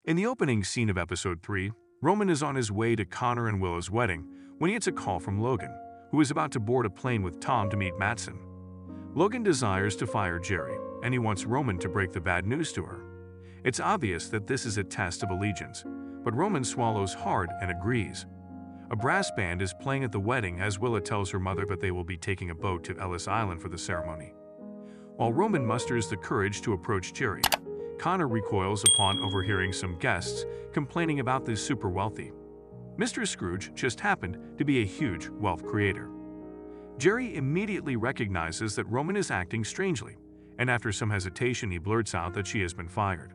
In the opening scene of episode 3, Roman is on his way to Connor and Willa's wedding when he gets a call from Logan, who is about to board a plane with Tom to meet Mattson. Logan desires to fire Jerry, and he wants Roman to break the bad news to her. It's obvious that this is a test of allegiance, but Roman swallows hard and agrees. A brass band is playing at the wedding as Willa tells her mother that they will be taking a boat to Ellis Island for the ceremony. While Roman musters the courage to approach Jerry, Connor recoils upon overhearing some guests complaining about the super wealthy. Mr. Scrooge just happened to be a huge wealth creator. Jerry immediately recognizes that Roman is acting strangely, and after some hesitation he blurts out that she has been fired.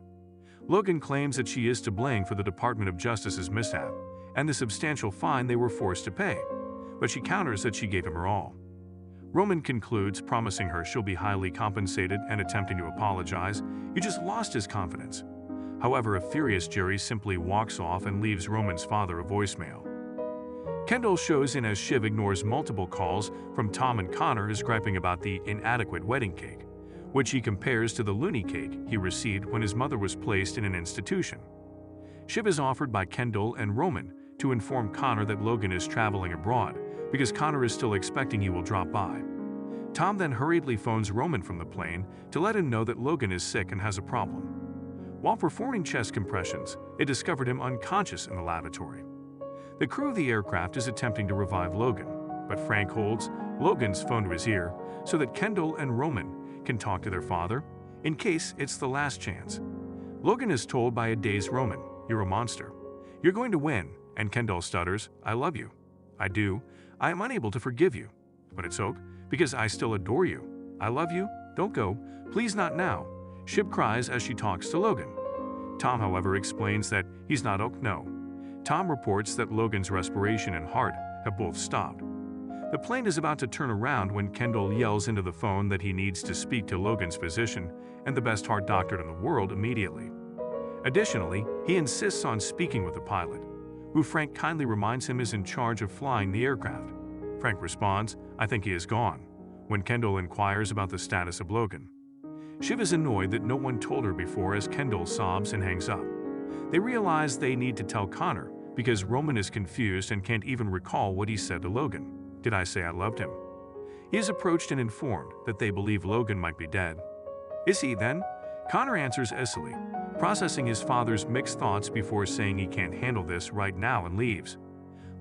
Logan claims that she is to blame for the Department of Justice's mishap and the substantial fine they were forced to pay, but she counters that she gave him her all. Roman concludes, promising her she'll be highly compensated and attempting to apologize. He just lost his confidence. However, a furious Jerry simply walks off and leaves Roman's father a voicemail. Kendall shows in as Shiv ignores multiple calls from Tom and Connor is griping about the inadequate wedding cake, which he compares to the loony cake he received when his mother was placed in an institution. Shiv is offered by Kendall and Roman to inform Connor that Logan is traveling abroad because Connor is still expecting he will drop by. Tom then hurriedly phones Roman from the plane to let him know that Logan is sick and has a problem. While performing chest compressions, it discovered him unconscious in the lavatory. The crew of the aircraft is attempting to revive Logan, but Frank holds Logan's phone to his ear so that Kendall and Roman can talk to their father in case it's the last chance. Logan is told by a dazed Roman, "You're a monster. You're going to win," and Kendall stutters, "I love you. I do. I am unable to forgive you. But it's okay, because I still adore you. I love you. Don't go. Please not now." Shiv cries as she talks to Logan. Tom, however, explains that he's not okay, no. Tom reports that Logan's respiration and heart have both stopped. The plane is about to turn around when Kendall yells into the phone that he needs to speak to Logan's physician and the best heart doctor in the world immediately. Additionally, he insists on speaking with the pilot, who Frank kindly reminds him is in charge of flying the aircraft. Frank responds, "I think he is gone," when Kendall inquires about the status of Logan. Shiv is annoyed that no one told her before as Kendall sobs and hangs up. They realize they need to tell Connor because Roman is confused and can't even recall what he said to Logan. "Did I say I loved him?" He is approached and informed that they believe Logan might be dead. "Is he then?" Connor answers icily, processing his father's mixed thoughts before saying he can't handle this right now and leaves.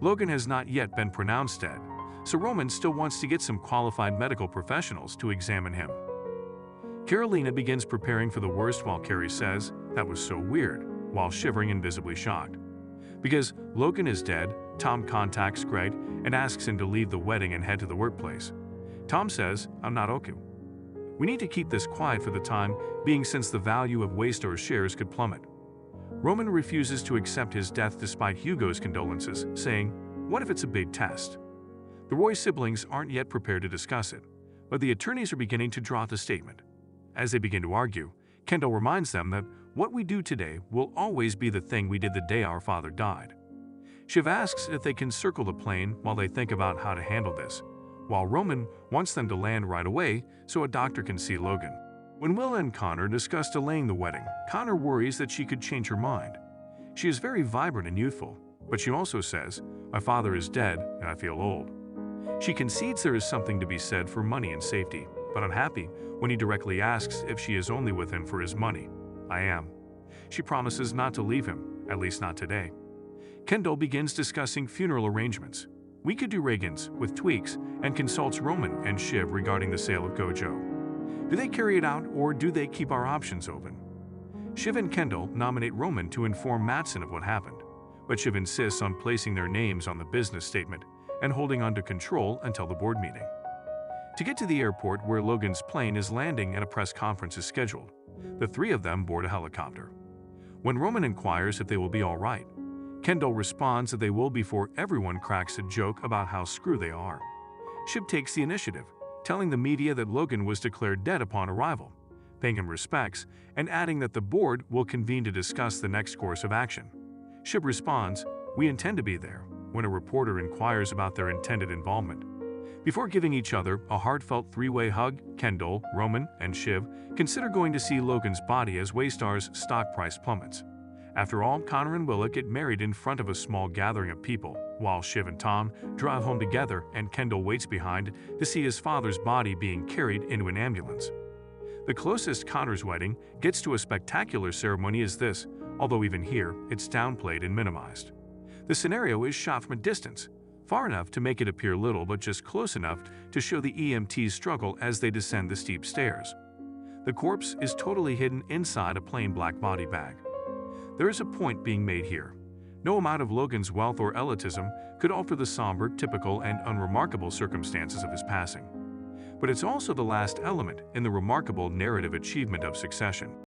Logan has not yet been pronounced dead, so Roman still wants to get some qualified medical professionals to examine him. Carolina begins preparing for the worst while Carrie says, "That was so weird," while shivering and visibly shocked. Because Logan is dead, Tom contacts Greg and asks him to leave the wedding and head to the workplace. Tom says, "I'm not okay. We need to keep this quiet for the time being since the value of Waystar's shares could plummet." Roman refuses to accept his death despite Hugo's condolences, saying, "What if it's a big test?" The Roy siblings aren't yet prepared to discuss it, but the attorneys are beginning to draw the statement. As they begin to argue, Kendall reminds them that what we do today will always be the thing we did the day our father died. Shiv asks if they can circle the plane while they think about how to handle this, while Roman wants them to land right away so a doctor can see Logan. When Willa and Connor discuss delaying the wedding, Connor worries that she could change her mind. She is very vibrant and youthful, but she also says, "My father is dead and I feel old." She concedes there is something to be said for money and safety, but unhappy when he directly asks if she is only with him for his money. "I am." She promises not to leave him, at least not today. Kendall begins discussing funeral arrangements. "We could do Reagan's with tweaks," and consults Roman and Shiv regarding the sale of Gojo. Do they carry it out or do they keep our options open? Shiv and Kendall nominate Roman to inform Mattson of what happened, but Shiv insists on placing their names on the business statement and holding on to control until the board meeting. To get to the airport where Logan's plane is landing and a press conference is scheduled, the three of them board a helicopter. When Roman inquires if they will be all right, Kendall responds that they will before everyone cracks a joke about how screw they are. Shiv takes the initiative, telling the media that Logan was declared dead upon arrival, paying him respects, and adding that the board will convene to discuss the next course of action. Shiv responds, "We intend to be there," when a reporter inquires about their intended involvement. Before giving each other a heartfelt three-way hug, Kendall, Roman, and Shiv consider going to see Logan's body as Waystar's stock price plummets. After all, Connor and Willa get married in front of a small gathering of people, while Shiv and Tom drive home together and Kendall waits behind to see his father's body being carried into an ambulance. The closest Connor's wedding gets to a spectacular ceremony is this, although even here, it's downplayed and minimized. The scenario is shot from a distance, far enough to make it appear little but just close enough to show the EMT's struggle as they descend the steep stairs. The corpse is totally hidden inside a plain black body bag. There is a point being made here. No amount of Logan's wealth or elitism could alter the somber, typical, and unremarkable circumstances of his passing. But it's also the last element in the remarkable narrative achievement of succession.